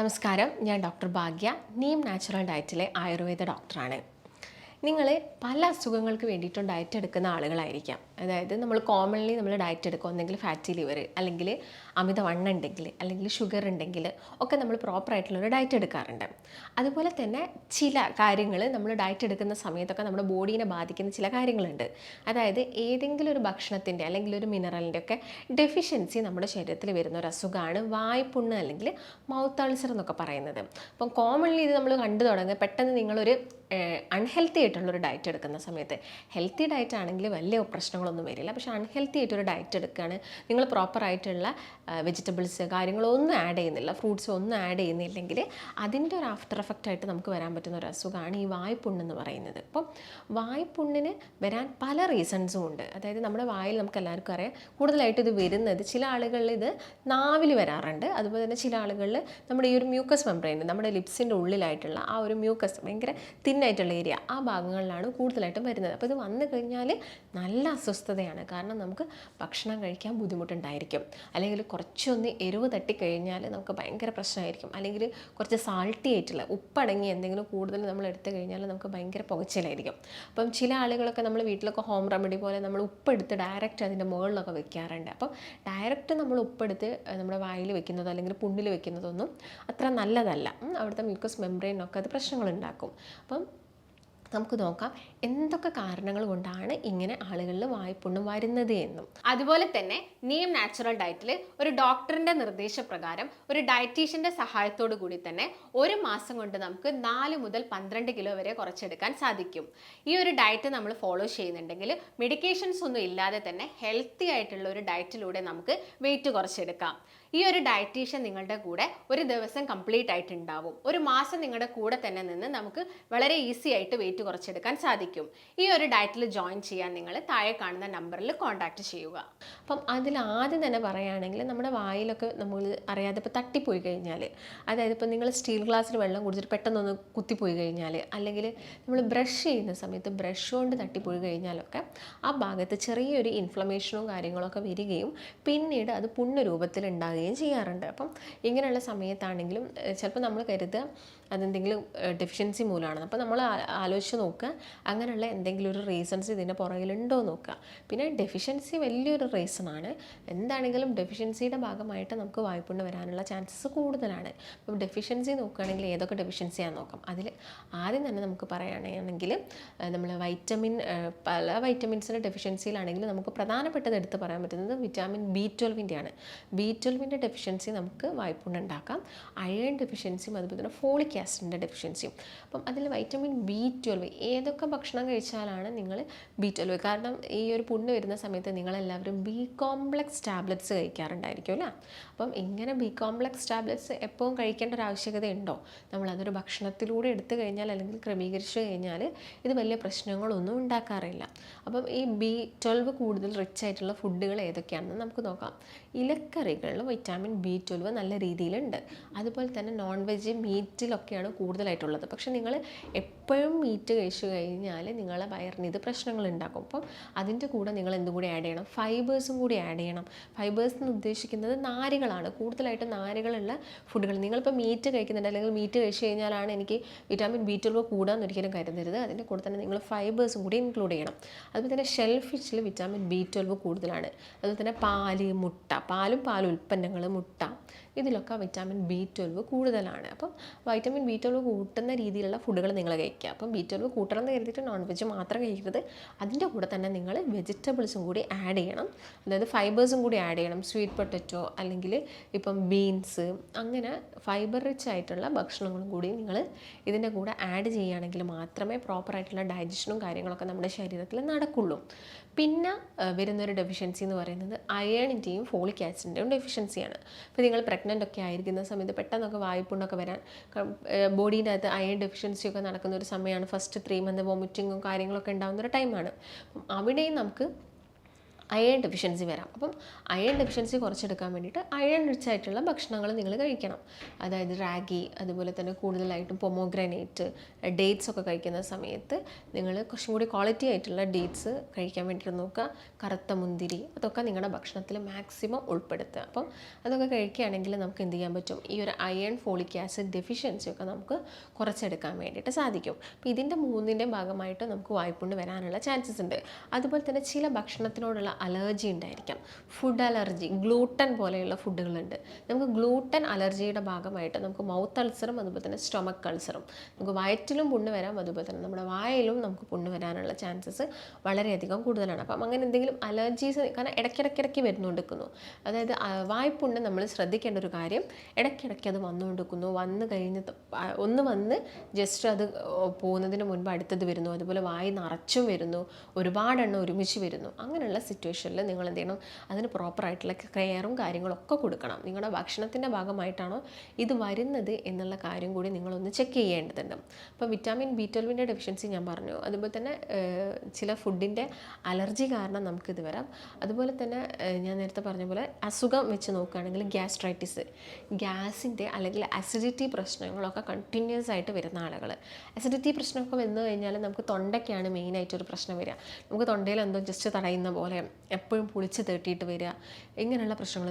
നമസ്കാരം, ഞാൻ ഡോക്ടർ ഭാഗ്യ, നീം നാച്ചുറൽ ഡയറ്റിലെ ആയുർവേദ ഡോക്ടറാണ്. നിങ്ങൾ പല അസുഖങ്ങൾക്ക് വേണ്ടിയിട്ടും ഡയറ്റ് എടുക്കുന്ന ആളുകളായിരിക്കാം. അതായത് നമ്മൾ കോമൺലി ഡയറ്റ് എടുക്കും, ഒന്നെങ്കിൽ ഫാറ്റി ലിവർ, അല്ലെങ്കിൽ അമിതവണ്ണം ഉണ്ടെങ്കിൽ, അല്ലെങ്കിൽ ഷുഗർ ഉണ്ടെങ്കിൽ ഒക്കെ നമ്മൾ പ്രോപ്പറായിട്ടുള്ളൊരു ഡയറ്റ് എടുക്കാറുണ്ട്. അതുപോലെ തന്നെ ചില കാര്യങ്ങൾ നമ്മൾ ഡയറ്റ് എടുക്കുന്ന സമയത്തൊക്കെ നമ്മുടെ ബോഡീനെ ബാധിക്കുന്ന ചില കാര്യങ്ങളുണ്ട്. അതായത് ഏതെങ്കിലും ഒരു ഭക്ഷണത്തിൻ്റെ അല്ലെങ്കിൽ ഒരു മിനറലിൻ്റെ ഒക്കെ ഡെഫിഷ്യൻസി നമ്മുടെ ശരീരത്തിൽ വരുന്ന ഒരു അസുഖമാണ് വായ്പുണ്ണ് അല്ലെങ്കിൽ മൗത്ത് അൾസർ എന്നൊക്കെ പറയുന്നത്. അപ്പം കോമൺലി ഇത് നമ്മൾ കണ്ടു തുടങ്ങുക പെട്ടെന്ന് നിങ്ങളൊരു അൺഹെൽത്തി ആയിട്ടുള്ളൊരു ഡയറ്റ് എടുക്കുന്ന സമയത്ത്, ഹെൽത്തി ഡയറ്റ് ആണെങ്കിൽ വലിയ പ്രശ്നങ്ങളൊന്നും വരില്ല. പക്ഷേ അൺഹെൽത്തി ആയിട്ടൊരു ഡയറ്റ് എടുക്കുകയാണ്, നിങ്ങൾ പ്രോപ്പറായിട്ടുള്ള വെജിറ്റബിൾസ് കാര്യങ്ങളൊന്നും ആഡ് ചെയ്യുന്നില്ല, ഫ്രൂട്ട്സ് ഒന്നും ആഡ് ചെയ്യുന്നില്ലെങ്കിൽ അതിൻ്റെ ഒരു ആഫ്റ്റർ എഫക്റ്റ് ആയിട്ട് നമുക്ക് വരാൻ പറ്റുന്ന ഒരു അസുഖമാണ് ഈ വായ്പുണ്ണെന്ന് പറയുന്നത്. അപ്പം വായ്പുണ്ണിന് വരാൻ പല റീസൺസും ഉണ്ട്. അതായത് നമ്മുടെ വായിൽ നമുക്ക് എല്ലാവർക്കും അറിയാം കൂടുതലായിട്ട് ഇത് വരുന്നത്, ചില ആളുകളിൽ ഇത് നാവിൽ വരാറുണ്ട്. അതുപോലെ തന്നെ ചില ആളുകളിൽ നമ്മുടെ ഈ ഒരു മ്യൂക്കസ് മെംബ്രെയിൻ, നമ്മുടെ ലിപ്സിൻ്റെ ഉള്ളിലായിട്ടുള്ള ആ ഒരു മ്യൂക്കസ് ഭയങ്കര തിന്നായിട്ടുള്ള ഏരിയ, ആ ഭാഗങ്ങളിലാണ് കൂടുതലായിട്ടും വരുന്നത്. അപ്പോൾ ഇത് വന്നു കഴിഞ്ഞാൽ നല്ല അസ്വസ്ഥതയാണ്. കാരണം നമുക്ക് ഭക്ഷണം കഴിക്കാൻ ബുദ്ധിമുട്ടുണ്ടായിരിക്കും, അല്ലെങ്കിൽ കുറച്ചൊന്ന് എരിവ് തട്ടിക്കഴിഞ്ഞാൽ നമുക്ക് ഭയങ്കര പ്രശ്നമായിരിക്കും, അല്ലെങ്കിൽ കുറച്ച് സാൾട്ടി ആയിട്ടുള്ള ഉപ്പടങ്ങി എന്തെങ്കിലും കൂടുതൽ നമ്മൾ എടുത്തു കഴിഞ്ഞാൽ നമുക്ക് ഭയങ്കര പുകച്ചിലായിരിക്കും. അപ്പം ചില ആളുകളൊക്കെ നമ്മൾ വീട്ടിലൊക്കെ ഹോം റെമഡി പോലെ നമ്മൾ ഉപ്പെടുത്ത് ഡയറക്റ്റ് അതിൻ്റെ മുകളിലൊക്കെ വെക്കാറുണ്ട്. അപ്പം ഡയറക്റ്റ് നമ്മൾ ഉപ്പെടുത്ത് നമ്മുടെ വായിൽ വെക്കുന്നതോ അല്ലെങ്കിൽ പുണ്ണിൽ വെക്കുന്നതൊന്നും അത്ര നല്ലതല്ല. അവിടുത്തെ മ്യൂക്കസ് മെംബ്രെയിനൊക്കെ അത് പ്രശ്നങ്ങളുണ്ടാക്കും. അപ്പം നമുക്ക് നോക്കാം എന്തൊക്കെ കാരണങ്ങൾ കൊണ്ടാണ് ഇങ്ങനെ ആളുകളിൽ വായ്പുണ്ണ് വരുന്നത് എന്നും. അതുപോലെ തന്നെ നീം നാച്ചുറൽ ഡയറ്റിൽ ഒരു ഡോക്ടറിൻ്റെ നിർദ്ദേശപ്രകാരം ഒരു ഡയറ്റീഷ്യൻ്റെ സഹായത്തോടു കൂടി തന്നെ ഒരു മാസം കൊണ്ട് നമുക്ക് 4 മുതൽ 12 കിലോ വരെ കുറച്ചെടുക്കാൻ സാധിക്കും. ഈ ഒരു ഡയറ്റ് നമ്മൾ ഫോളോ ചെയ്യുന്നുണ്ടെങ്കിൽ മെഡിക്കേഷൻസ് ഒന്നും ഇല്ലാതെ തന്നെ ഹെൽത്തി ആയിട്ടുള്ള ഒരു ഡയറ്റിലൂടെ നമുക്ക് വെയിറ്റ് കുറച്ചെടുക്കാം. ഈ ഒരു ഡയറ്റീഷ്യൻ നിങ്ങളുടെ കൂടെ ഒരു ദിവസം കംപ്ലീറ്റ് ആയിട്ട് ഉണ്ടാവും. ഒരു മാസം നിങ്ങളുടെ കൂടെ തന്നെ നിന്ന് നമുക്ക് വളരെ ഈസി ആയിട്ട് വെയിറ്റ് കുറച്ചെടുക്കാൻ സാധിക്കും. ഈ ഒരു ഡയറ്റിൽ ജോയിൻ ചെയ്യാൻ നിങ്ങൾ താഴെ കാണുന്ന നമ്പറിൽ കോൺടാക്ട് ചെയ്യുക. അപ്പം അതിൽ ആദ്യം തന്നെ പറയുകയാണെങ്കിൽ നമ്മുടെ വായിലൊക്കെ നമ്മൾ അറിയാതെ ഇപ്പോൾ തട്ടിപ്പോയി കഴിഞ്ഞാൽ, അതായത് ഇപ്പോൾ നിങ്ങൾ സ്റ്റീൽ ഗ്ലാസ്സിൽ വെള്ളം കുടിച്ചിട്ട് പെട്ടെന്നൊന്ന് കുത്തിപ്പോയി കഴിഞ്ഞാൽ, അല്ലെങ്കിൽ നമ്മൾ ബ്രഷ് ചെയ്യുന്ന സമയത്ത് ബ്രഷ് കൊണ്ട് തട്ടിപ്പോയി കഴിഞ്ഞാലൊക്കെ ആ ഭാഗത്ത് ചെറിയൊരു ഇൻഫ്ലമേഷനും കാര്യങ്ങളൊക്കെ വരികയും പിന്നീട് അത് പുണ്ണ് രൂപത്തിൽ ഉണ്ടാകുകയും ചെയ്യാറുണ്ട്. അപ്പം ഇങ്ങനെയുള്ള സമയത്താണെങ്കിലും ചിലപ്പോൾ നമ്മൾ കരുതുക അതെന്തെങ്കിലും ഡെഫിഷ്യൻസി മൂലമാണ്. അപ്പോൾ നമ്മൾ ആലോചിച്ച് നോക്കുക അങ്ങനെയുള്ള എന്തെങ്കിലും ഒരു റീസൺസ് ഇതിൻ്റെ പുറകിലുണ്ടോ എന്ന് നോക്കുക. പിന്നെ ഡെഫിഷ്യൻസി വലിയൊരു റീസണാണ്. എന്താണെങ്കിലും ഡെഫിഷ്യൻസിയുടെ ഭാഗമായിട്ട് നമുക്ക് വായ്പുണ്ണ് വരാനുള്ള ചാൻസസ് കൂടുതലാണ്. അപ്പം ഡെഫിഷ്യൻസി നോക്കുകയാണെങ്കിൽ ഏതൊക്കെ ഡെഫിഷ്യൻസിയാണെന്ന് നോക്കാം. അതിൽ ആദ്യം തന്നെ നമുക്ക് പറയുകയാണെങ്കിൽ നമ്മൾ പല വൈറ്റമിൻസിൻ്റെ ഡെഫിഷ്യൻസിയിലാണെങ്കിൽ നമുക്ക് പ്രധാനപ്പെട്ടത് എടുത്ത് പറയാൻ പറ്റുന്നത് വിറ്റാമിൻ B12 B12 ഡെഫിഷ്യൻസി നമുക്ക് വായ്പുണ്ണ് ഉണ്ടാക്കാം. അയൺ ഡെഫിഷ്യൻസിയും അതുപോലെ തന്നെ ഫോളിക് ആസിഡിൻ്റെ ഡെഫിഷ്യൻസിയും. അപ്പം അതിൽ വൈറ്റമിൻ B12 ഏതൊക്കെ ഭക്ഷണം കഴിച്ചാലാണ് നിങ്ങൾ B12, കാരണം ഈ ഒരു പുണ്ണ് വരുന്ന സമയത്ത് നിങ്ങളെല്ലാവരും B കോംപ്ലക്സ് ടാബ്ലറ്റ്സ് കഴിക്കാറുണ്ടായിരിക്കും അല്ലേ. അപ്പം ഇങ്ങനെ B കോംപ്ലക്സ് ടാബ്ലറ്റ്സ് എപ്പോഴും കഴിക്കേണ്ട ഒരു ആവശ്യകതയുണ്ടോ? നമ്മളതൊരു ഭക്ഷണത്തിലൂടെ എടുത്തു കഴിഞ്ഞാൽ അല്ലെങ്കിൽ ക്രമീകരിച്ചു കഴിഞ്ഞാൽ ഇത് വലിയ പ്രശ്നങ്ങളൊന്നും ഉണ്ടാക്കാറില്ല. അപ്പം ഈ B12 കൂടുതൽ റിച്ച് ആയിട്ടുള്ള ഫുഡുകൾ ഏതൊക്കെയാണെന്ന് നമുക്ക് നോക്കാം. ഇലക്കറികളിൽ വിറ്റാമിൻ B12 നല്ല രീതിയിലുണ്ട്. അതുപോലെ തന്നെ നോൺ വെജ് മീറ്റിലൊക്കെയാണ് കൂടുതലായിട്ടുള്ളത്. പക്ഷെ നിങ്ങൾ എപ്പോഴും മീറ്റ് കഴിച്ചു കഴിഞ്ഞാൽ നിങ്ങളെ വയറിന് ഇത് പ്രശ്നങ്ങൾ ഉണ്ടാക്കും. അപ്പം അതിൻ്റെ കൂടെ നിങ്ങൾ എന്തും കൂടി ആഡ് ചെയ്യണം, ഫൈബേഴ്സും കൂടി ആഡ് ചെയ്യണം. ഫൈബേഴ്സ് എന്ന് ഉദ്ദേശിക്കുന്നത് നാരുകളാണ്, കൂടുതലായിട്ട് നാരുകളുള്ള ഫുഡുകൾ. നിങ്ങളിപ്പോൾ മീറ്റ് കഴിക്കുന്നുണ്ട് അല്ലെങ്കിൽ മീറ്റ് കഴിച്ചു കഴിഞ്ഞാലാണ് എനിക്ക് വിറ്റാമിൻ B12 കൂടാന്ന് ഒരിക്കലും കരുതരുത്. അതിൻ്റെ കൂടെ തന്നെ നിങ്ങൾ ഫൈബേഴ്സും കൂടി ഇൻക്ലൂഡ് ചെയ്യണം. അതുപോലെ തന്നെ ഷെൽ ഫിഷിൽ വിറ്റാമിൻ B12 കൂടുതലാണ്. അതുപോലെ തന്നെ മുട്ട, പാലും ഉൽപ്പന്നങ്ങൾ, മുട്ട, ഇതിലൊക്കെ വിറ്റാമിൻ B12 കൂടുതലാണ്. അപ്പം വൈറ്റമിൻ B12 കൂട്ടുന്ന രീതിയിലുള്ള ഫുഡുകൾ നിങ്ങൾ കഴിക്കുക. അപ്പം B12 കൂട്ടണം എന്ന് കരുതിയിട്ട് നോൺ വെജ് മാത്രം കഴിക്കരുത്. അതിൻ്റെ കൂടെ തന്നെ നിങ്ങൾ വെജിറ്റബിൾസും കൂടി ആഡ് ചെയ്യണം, അതായത് ഫൈബേഴ്സും കൂടി ആഡ് ചെയ്യണം. സ്വീറ്റ് പൊട്ടറ്റോ അല്ലെങ്കിൽ ഇപ്പം ബീൻസ്, അങ്ങനെ ഫൈബർ റിച്ച് ആയിട്ടുള്ള ഭക്ഷണങ്ങളും കൂടി നിങ്ങൾ ഇതിൻ്റെ കൂടെ ആഡ് ചെയ്യുകയാണെങ്കിൽ മാത്രമേ പ്രോപ്പറായിട്ടുള്ള ഡൈജഷനും കാര്യങ്ങളൊക്കെ നമ്മുടെ ശരീരത്തിൽ നടക്കുള്ളൂ. പിന്നെ വരുന്നൊരു ഡെഫിഷ്യൻസി എന്ന് പറയുന്നത് അയണിൻ്റെയും ഫോളിക് ആസിഡിൻ്റെയും ഡെഫിഷ്യൻസിയാണ്. ഇപ്പോൾ നിങ്ങൾ പ്രഗ്നൻ്റ് ഒക്കെ ആയിരിക്കുന്ന സമയത്ത് പെട്ടെന്നൊക്കെ വായ്പുണ്ണൊക്കെ വരാൻ, ബോഡീൻ്റെ അകത്ത് അയൺ ഡെഫിഷ്യൻസിയൊക്കെ നടക്കുന്ന ഒരു സമയമാണ്. ഫസ്റ്റ് 3 മന്ത് വോമിറ്റിങ്ങും കാര്യങ്ങളൊക്കെ ഉണ്ടാകുന്ന ഒരു ടൈമാണ്. അവിടെയും നമുക്ക് അയൺ ഡെഫിഷ്യൻസി വരാം. അപ്പം അയൺ ഡെഫിഷ്യൻസി കുറച്ചെടുക്കാൻ വേണ്ടിയിട്ട് അയൺ റിച്ച് ആയിട്ടുള്ള ഭക്ഷണങ്ങൾ നിങ്ങൾ കഴിക്കണം. അതായത് റാഗി, അതുപോലെ തന്നെ കൂടുതലായിട്ടും പൊമോഗ്രാനേറ്റ്, ഡേറ്റ്സ് ഒക്കെ കഴിക്കുന്ന സമയത്ത് നിങ്ങൾ കുറച്ചും കൂടി ക്വാളിറ്റി ആയിട്ടുള്ള ഡേറ്റ്സ് കഴിക്കാൻ വേണ്ടിയിട്ട് നോക്കുക. കറുത്ത മുന്തിരി, അതൊക്കെ നിങ്ങളുടെ ഭക്ഷണത്തിൽ മാക്സിമം ഉൾപ്പെടുത്തുക. അപ്പം അതൊക്കെ കഴിക്കുകയാണെങ്കിൽ നമുക്ക് എന്ത് ചെയ്യാൻ പറ്റും, ഈ ഒരു അയൺ ഫോളിക് ആസിഡ് ഡെഫിഷ്യൻസി ഒക്കെ നമുക്ക് കുറച്ചെടുക്കാൻ വേണ്ടിയിട്ട് സാധിക്കും. അപ്പോൾ ഇതിൻ്റെ മൂന്നിൻ്റെയും ഭാഗമായിട്ട് നമുക്ക് വായ്പുണ്ണ് വരാനുള്ള ചാൻസസ് ഉണ്ട്. അതുപോലെ തന്നെ ചില ഭക്ഷണത്തിനോടുള്ള അലർജി ഉണ്ടായിരിക്കാം. ഫുഡ് അലർജി, ഗ്ലൂട്ടൻ പോലെയുള്ള ഫുഡുകളുണ്ട്. നമുക്ക് ഗ്ലൂട്ടൻ അലർജിയുടെ ഭാഗമായിട്ട് നമുക്ക് മൗത്ത് അൾസറും അതുപോലെ തന്നെ സ്റ്റൊമക്ക് അൾസറും, നമുക്ക് വയറ്റിലും പുണ്ണ് വരാം, അതുപോലെ തന്നെ നമ്മുടെ വായയിലും നമുക്ക് പുണ്ണ് വരാനുള്ള ചാൻസസ് വളരെയധികം കൂടുതലാണ്. അപ്പം അങ്ങനെ എന്തെങ്കിലും അലർജീസ്, കാരണം ഇടയ്ക്കിടയ്ക്ക് വരുന്നുകൊണ്ടിരിക്കുന്നു. അതായത് വായ്പുണ്ണ് നമ്മൾ ശ്രദ്ധിക്കേണ്ട ഒരു കാര്യം, ഇടയ്ക്കിടയ്ക്ക് അത് വന്നുകൊണ്ടിരിക്കുന്നു. വന്ന് കഴിഞ്ഞ് ഒന്ന് വന്ന് ജസ്റ്റ് അത് പോകുന്നതിന് മുൻപ് അടുത്തത് വരുന്നു, അതുപോലെ വായി നിറച്ചും വരുന്നു, ഒരുപാടെണ്ണം ഒരുമിച്ച് വരുന്നു. അങ്ങനെയുള്ള സിറ്റുവേഷനിൽ നിങ്ങൾ എന്ത് ചെയ്യണം, അതിന് പ്രോപ്പറായിട്ടുള്ള കെയറും കാര്യങ്ങളൊക്കെ കൊടുക്കണം. നിങ്ങളുടെ ഭക്ഷണത്തിൻ്റെ ഭാഗമായിട്ടാണോ ഇത് വരുന്നത് എന്നുള്ള കാര്യം കൂടി നിങ്ങളൊന്ന് ചെക്ക് ചെയ്യേണ്ടതുണ്ട്. അപ്പോൾ വിറ്റാമിൻ B12 ഡെഫിഷ്യൻസി ഞാൻ പറഞ്ഞു. അതുപോലെ തന്നെ ചില ഫുഡിൻ്റെ അലർജി കാരണം നമുക്കിത് വരാം. അതുപോലെ തന്നെ ഞാൻ നേരത്തെ പറഞ്ഞ പോലെ അസുഖം വെച്ച് നോക്കുകയാണെങ്കിൽ ഗ്യാസ്ട്രൈറ്റിസ്, ഗ്യാസിൻ്റെ അല്ലെങ്കിൽ അസിഡിറ്റി പ്രശ്നങ്ങളൊക്കെ കണ്ടിന്യൂസ് ആയിട്ട് വരുന്ന ആളുകൾ. അസിഡിറ്റി പ്രശ്നമൊക്കെ വന്നു കഴിഞ്ഞാൽ നമുക്ക് തൊണ്ടയ്ക്കാണ് മെയിനായിട്ടൊരു പ്രശ്നം വരിക. നമുക്ക് തൊണ്ടയിൽ എന്തോ ജസ്റ്റ് തടയുന്ന പോലെ, എപ്പോഴും പുളിച്ച് തേട്ടിയിട്ട് വരിക, ഇങ്ങനെയുള്ള പ്രശ്നങ്ങൾ.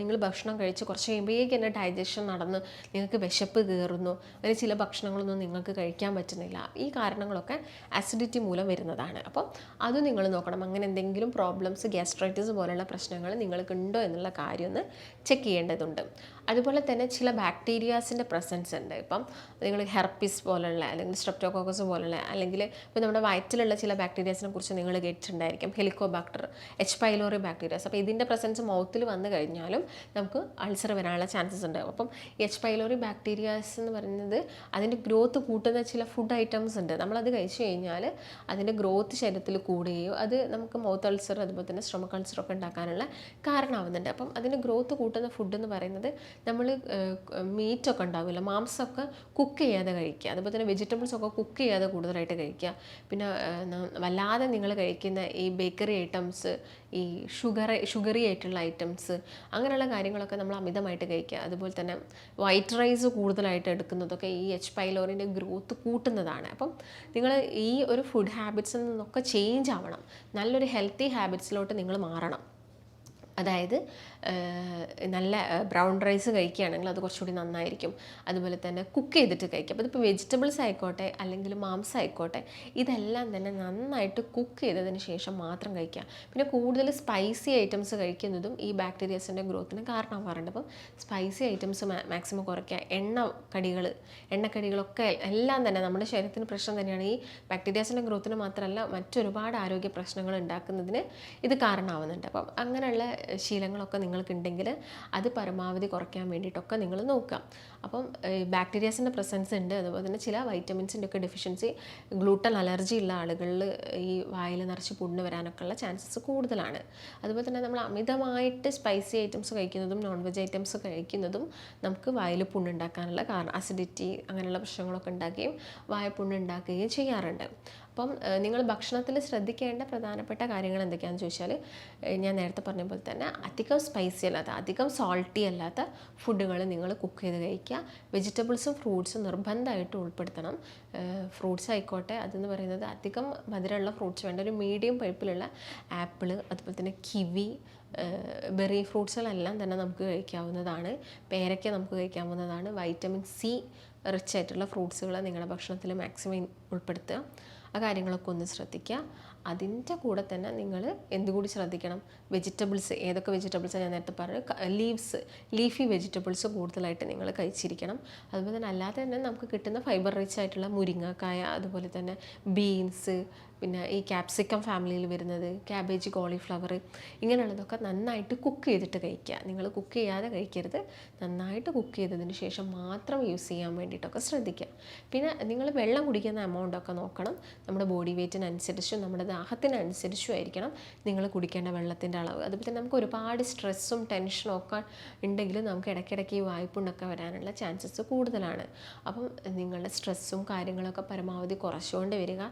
നിങ്ങൾ ഭക്ഷണം കഴിച്ച് കുറച്ച് കഴിയുമ്പോഴേക്ക് തന്നെ ഡൈജഷൻ നടന്ന് നിങ്ങൾക്ക് വിശപ്പ് കയറുന്നു, അല്ലെങ്കിൽ ചില ഭക്ഷണങ്ങളൊന്നും നിങ്ങൾക്ക് കഴിക്കാൻ പറ്റുന്നില്ല. ഈ കാരണങ്ങളൊക്കെ ആസിഡിറ്റി മൂലം വരുന്നതാണ്. അപ്പം അത് നിങ്ങൾ നോക്കണം. അങ്ങനെ എന്തെങ്കിലും പ്രോബ്ലംസ്, ഗ്യാസ്ട്രൈറ്റിസ് പോലുള്ള പ്രശ്നങ്ങൾ നിങ്ങൾക്ക് ഉണ്ടോ എന്നുള്ള കാര്യം ഒന്ന് ചെക്ക് ചെയ്യേണ്ടതുണ്ട്. അതുപോലെ തന്നെ ചില ബാക്ടീരിയാസിൻ്റെ പ്രസൻസ് ഉണ്ട്. ഇപ്പം നിങ്ങൾ ഹെർപ്പിസ് പോലുള്ള, അല്ലെങ്കിൽ സ്ട്രെപ്റ്റോകോക്കസ് പോലുള്ള, അല്ലെങ്കിൽ ഇപ്പോൾ നമ്മുടെ വയറ്റിലുള്ള ചില ബാക്ടീരിയാസിനെ കുറിച്ച് നിങ്ങൾ കേട്ടിട്ടുണ്ടായിരിക്കും. Helicobacter, H pylori bacterias. അപ്പോൾ ഇതിൻ്റെ പ്രസൻസ് മൗത്തിൽ വന്നു കഴിഞ്ഞാലും നമുക്ക് അൾസർ വരാനുള്ള ചാൻസസ് ഉണ്ട്. അപ്പം എച്ച് പൈലോറി ബാക്ടീരിയാസ് എന്ന് പറയുന്നത് അതിൻ്റെ ഗ്രോത്ത് കൂട്ടുന്ന ചില ഫുഡ് ഐറ്റംസ് ഉണ്ട്. നമ്മളത് കഴിച്ചു കഴിഞ്ഞാൽ അതിൻ്റെ ഗ്രോത്ത് ശരീരത്തിൽ കൂടുകയോ അത് നമുക്ക് മൗത്ത് അൾസർ, അതുപോലെ തന്നെ സ്റ്റൊമക്ക് അൾസറൊക്കെ ഉണ്ടാക്കാനുള്ള കാരണമാവുന്നുണ്ട്. അപ്പം അതിൻ്റെ ഗ്രോത്ത് കൂട്ടുന്ന ഫുഡ് എന്ന് പറയുന്നത് നമ്മൾ മീറ്റൊക്കെ ഉണ്ടാവില്ല, മാംസമൊക്കെ കുക്ക് ചെയ്യാതെ കഴിക്കുക, അതുപോലെ തന്നെ വെജിറ്റബിൾസൊക്കെ കുക്ക് ചെയ്യാതെ കൂടുതലായിട്ട് കഴിക്കുക. പിന്നെ വല്ലാതെ നിങ്ങൾ കഴിക്കുന്ന ഈ ബേക്കറി ഐറ്റംസ്, ഈ ഷുഗറി ആയിട്ടുള്ള ഐറ്റംസ്, അങ്ങനെയുള്ള കാര്യങ്ങളൊക്കെ നമ്മൾ അമിതമായിട്ട് കഴിക്കുക. അതുപോലെ തന്നെ വൈറ്റ് റൈസ് കൂടുതലായിട്ട് എടുക്കുന്നതൊക്കെ ഈ എച്ച് പൈലോറിൻ്റെ ഗ്രോത്ത് കൂട്ടുന്നതാണ്. അപ്പം നിങ്ങൾ ഈ ഒരു ഫുഡ് ഹാബിറ്റ്സിൽ നിന്നൊക്കെ ചേഞ്ച് ആവണം. നല്ലൊരു ഹെൽത്തി ഹാബിറ്റ്സിലോട്ട് നിങ്ങൾ മാറണം. അതായത് നല്ല ബ്രൗൺ റൈസ് കഴിക്കുകയാണെങ്കിൽ അത് കുറച്ചുകൂടി നന്നായിരിക്കും. അതുപോലെ തന്നെ കുക്ക് ചെയ്തിട്ട് കഴിക്കുക. അപ്പോൾ ഇതിപ്പോൾ വെജിറ്റബിൾസ് ആയിക്കോട്ടെ അല്ലെങ്കിൽ മാംസം ആയിക്കോട്ടെ, ഇതെല്ലാം തന്നെ നന്നായിട്ട് കുക്ക് ചെയ്തതിന് ശേഷം മാത്രം കഴിക്കുക. പിന്നെ കൂടുതൽ സ്പൈസി ഐറ്റംസ് കഴിക്കുന്നതും ഈ ബാക്ടീരിയസിൻ്റെ ഗ്രോത്തിന് കാരണമാകാറുണ്ട്. അപ്പം സ്പൈസി ഐറ്റംസ് മാക്സിമം കുറയ്ക്കുക. എണ്ണക്കടികളൊക്കെ എല്ലാം തന്നെ നമ്മുടെ ശരീരത്തിന് പ്രശ്നം തന്നെയാണ്. ഈ ബാക്ടീരിയസിൻ്റെ ഗ്രോത്തിന് മാത്രമല്ല, മറ്റൊരുപാട് ആരോഗ്യ പ്രശ്നങ്ങൾ ഉണ്ടാക്കുന്നതിന് ഇത് കാരണമാവുന്നുണ്ട്. അപ്പം അങ്ങനെയുള്ള ശീലങ്ങളൊക്കെ നിങ്ങൾക്കുണ്ടെങ്കിൽ അത് പരമാവധി കുറയ്ക്കാൻ വേണ്ടിയിട്ടൊക്കെ നിങ്ങൾ നോക്കുക. അപ്പം ബാക്ടീരിയാസിൻ്റെ പ്രസൻസ് ഉണ്ട്. അതുപോലെ തന്നെ ചില വൈറ്റമിൻസിൻ്റെ ഒക്കെ ഡെഫിഷ്യൻസി, ഗ്ലൂട്ടൻ അലർജി ഉള്ള ആളുകളിൽ ഈ വായിൽ നിറച്ച് പുണ്ണ് വരാനൊക്കെ ഉള്ള ചാൻസസ് കൂടുതലാണ്. അതുപോലെ തന്നെ നമ്മൾ അമിതമായിട്ട് സ്പൈസി ഐറ്റംസ് കഴിക്കുന്നതും നോൺ വെജ് ഐറ്റംസ് കഴിക്കുന്നതും നമുക്ക് വായിൽ പുണ്ണുണ്ടാക്കാനുള്ള കാരണം, അസിഡിറ്റി അങ്ങനെയുള്ള പ്രശ്നങ്ങളൊക്കെ ഉണ്ടാക്കുകയും വായ പുണ്ണുണ്ടാക്കുകയും ചെയ്യാറുണ്ട്. അപ്പം നിങ്ങൾ ഭക്ഷണത്തിൽ ശ്രദ്ധിക്കേണ്ട പ്രധാനപ്പെട്ട കാര്യങ്ങൾ എന്തൊക്കെയാണെന്ന് ചോദിച്ചാൽ, ഞാൻ നേരത്തെ പറഞ്ഞ പോലെ തന്നെ അധികം സ്പൈസി അല്ലാത്ത, അധികം സോൾട്ടി അല്ലാത്ത ഫുഡുകൾ നിങ്ങൾ കുക്ക് ചെയ്ത് കഴിക്കുക. വെജിറ്റബിൾസും ഫ്രൂട്ട്സും നിർബന്ധമായിട്ട് ഉൾപ്പെടുത്തണം. ഫ്രൂട്ട്സ് ആയിക്കോട്ടെ, അതെന്ന് പറയുന്നത് അധികം മധുരമുള്ള ഫ്രൂട്ട്സ് വേണ്ട, ഒരു മീഡിയം പഴുപ്പിലുള്ള ആപ്പിള്, അതുപോലെ തന്നെ കിവി, ബെറി ഫ്രൂട്ട്സുകളെല്ലാം തന്നെ നമുക്ക് കഴിക്കാവുന്നതാണ്. പേരയ്ക്ക നമുക്ക് കഴിക്കാവുന്നതാണ്. വൈറ്റമിൻ സി റിച്ച് ആയിട്ടുള്ള ഫ്രൂട്ട്സുകൾ നിങ്ങളുടെ ഭക്ഷണത്തിൽ മാക്സിമം ഉൾപ്പെടുത്തുക. ആ കാര്യങ്ങളൊക്കെ ഒന്ന് ശ്രദ്ധിക്കുക. അതിൻ്റെ കൂടെ തന്നെ നിങ്ങൾ എന്തുകൂടി ശ്രദ്ധിക്കണം, വെജിറ്റബിൾസ്, ഏതൊക്കെ വെജിറ്റബിൾസാണ് ഞാൻ നേരത്തെ പറഞ്ഞു, ലീഫി വെജിറ്റബിൾസ് കൂടുതലായിട്ട് നിങ്ങൾ കഴിച്ചിരിക്കണം. അതുപോലെ തന്നെ അല്ലാതെ തന്നെ നമുക്ക് കിട്ടുന്ന ഫൈബർ റിച്ച് ആയിട്ടുള്ള മുരിങ്ങക്കായ, അതുപോലെ തന്നെ ബീൻസ്, പിന്നെ ഈ ക്യാപ്സിക്കം ഫാമിലിയിൽ വരുന്നത് ക്യാബേജ്, കോളിഫ്ലവർ, ഇങ്ങനെയുള്ളതൊക്കെ നന്നായിട്ട് കുക്ക് ചെയ്തിട്ട് കഴിക്കുക. നിങ്ങൾ കുക്ക് ചെയ്യാതെ കഴിക്കരുത്. നന്നായിട്ട് കുക്ക് ചെയ്തതിന് ശേഷം മാത്രം യൂസ് ചെയ്യാൻ വേണ്ടിയിട്ടൊക്കെ ശ്രദ്ധിക്കുക. പിന്നെ നിങ്ങൾ വെള്ളം കുടിക്കുന്ന എമൗണ്ടൊക്കെ നോക്കണം. നമ്മുടെ ബോഡി വെയ്റ്റിനനുസരിച്ചും നമ്മുടെ ദാഹത്തിനനുസരിച്ചും ആയിരിക്കണം നിങ്ങൾ കുടിക്കേണ്ട വെള്ളത്തിൻ്റെ അളവ്. അതുപോലെ തന്നെ നമുക്ക് ഒരുപാട് സ്ട്രെസ്സും ടെൻഷനും ഒക്കെ ഉണ്ടെങ്കിൽ നമുക്ക് ഇടയ്ക്കിടയ്ക്ക് ഈ വായ്പുണ്ണൊക്കെ വരാനുള്ള ചാൻസസ് കൂടുതലാണ്. അപ്പം നിങ്ങളുടെ സ്ട്രെസ്സും കാര്യങ്ങളൊക്കെ പരമാവധി കുറച്ചുകൊണ്ട് വരിക.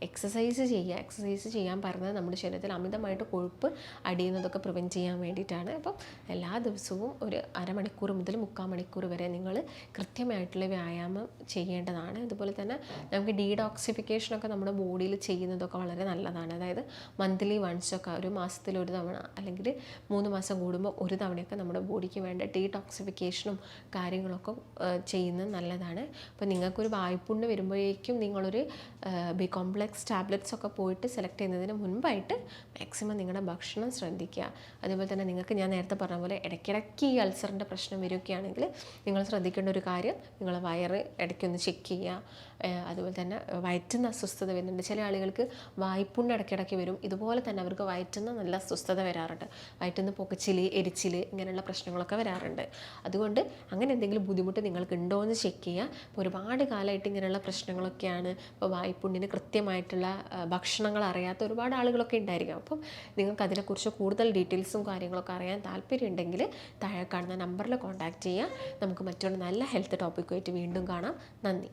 എക്സസൈസ് എക്സസൈസ് ചെയ്യാൻ പറഞ്ഞത് നമ്മുടെ ശരീരത്തിൽ അമിതമായിട്ട് കൊഴുപ്പ് അടിയുന്നതൊക്കെ പ്രിവെൻറ്റ് ചെയ്യാൻ വേണ്ടിയിട്ടാണ്. അപ്പം എല്ലാ ദിവസവും ഒരു അരമണിക്കൂർ മുതൽ 3/4 മണിക്കൂർ വരെ നിങ്ങൾ കൃത്യമായിട്ടുള്ള വ്യായാമം ചെയ്യേണ്ടതാണ്. അതുപോലെ തന്നെ നമുക്ക് ഡീടോക്സിഫിക്കേഷനൊക്കെ നമ്മുടെ ബോഡിയിൽ ചെയ്യുന്നതൊക്കെ വളരെ നല്ലതാണ്. അതായത് മന്ത്ലി വൺസൊക്കെ, ഒരു മാസത്തിൽ ഒരു തവണ അല്ലെങ്കിൽ 3 മാസം കൂടുമ്പോൾ ഒരു തവണയൊക്കെ നമ്മുടെ ബോഡിക്ക് വേണ്ട ഡീടോക്സിഫിക്കേഷനും കാര്യങ്ങളൊക്കെ ചെയ്യുന്നത് നല്ലതാണ്. അപ്പോൾ നിങ്ങൾക്കൊരു വായ്പുണ്ണ് വരുമ്പോഴേക്കും നിങ്ങളൊരു ബി കോംപ്ലെക്സ് ടാബ്ലറ്റ്സ് ഒക്കെ പോയിട്ട് സെലക്ട് ചെയ്യുന്നതിന് മുൻപായിട്ട് മാക്സിമം നിങ്ങളുടെ ഭക്ഷണം ശ്രദ്ധിക്കുക. അതേപോലെ തന്നെ നിങ്ങൾക്ക് ഞാൻ നേരത്തെ പറഞ്ഞ പോലെ ഇടയ്ക്കിടയ്ക്ക് ഈ അൾസറിൻ്റെ പ്രശ്നം വരികയാണെങ്കിൽ നിങ്ങൾ ശ്രദ്ധിക്കേണ്ട ഒരു കാര്യം, നിങ്ങൾ വയറ് ഇടയ്ക്കൊന്ന് ചെക്ക് ചെയ്യുക. അതുപോലെ തന്നെ വയറ്റുന്ന അസ്വസ്ഥത വരുന്നുണ്ട്. ചില ആളുകൾക്ക് വായ്പുണ്ണ് ഇടയ്ക്കിടയ്ക്ക് വരും. ഇതുപോലെ തന്നെ അവർക്ക് വയറ്റുന്ന നല്ല അസ്വസ്ഥത വരാറുണ്ട്. വയറ്റുന്ന പൊക്കച്ചിൽ, എരിച്ചിൽ, ഇങ്ങനെയുള്ള പ്രശ്നങ്ങളൊക്കെ വരാറുണ്ട്. അതുകൊണ്ട് അങ്ങനെ എന്തെങ്കിലും ബുദ്ധിമുട്ട് നിങ്ങൾക്ക് ഉണ്ടോ എന്ന് ചെക്ക് ചെയ്യുക. ഇപ്പോൾ ഒരുപാട് കാലമായിട്ട് ഇങ്ങനെയുള്ള പ്രശ്നങ്ങളൊക്കെയാണ്. ഇപ്പോൾ വായ്പുണ്ണിന് കൃത്യമായിട്ടുള്ള ഭക്ഷണങ്ങൾ അറിയാത്ത ഒരുപാട് ആളുകളൊക്കെ ഉണ്ടായിരിക്കും. അപ്പം നിങ്ങൾക്ക് അതിനെക്കുറിച്ച് കൂടുതൽ ഡീറ്റെയിൽസും കാര്യങ്ങളൊക്കെ അറിയാൻ താല്പര്യമുണ്ടെങ്കിൽ താഴെ കാണുന്ന നമ്പറിൽ കോൺടാക്റ്റ് ചെയ്യുക. നമുക്ക് മറ്റൊരു നല്ല ഹെൽത്ത് ടോപ്പിക്കുമായിട്ട് വീണ്ടും കാണാം. നന്ദി.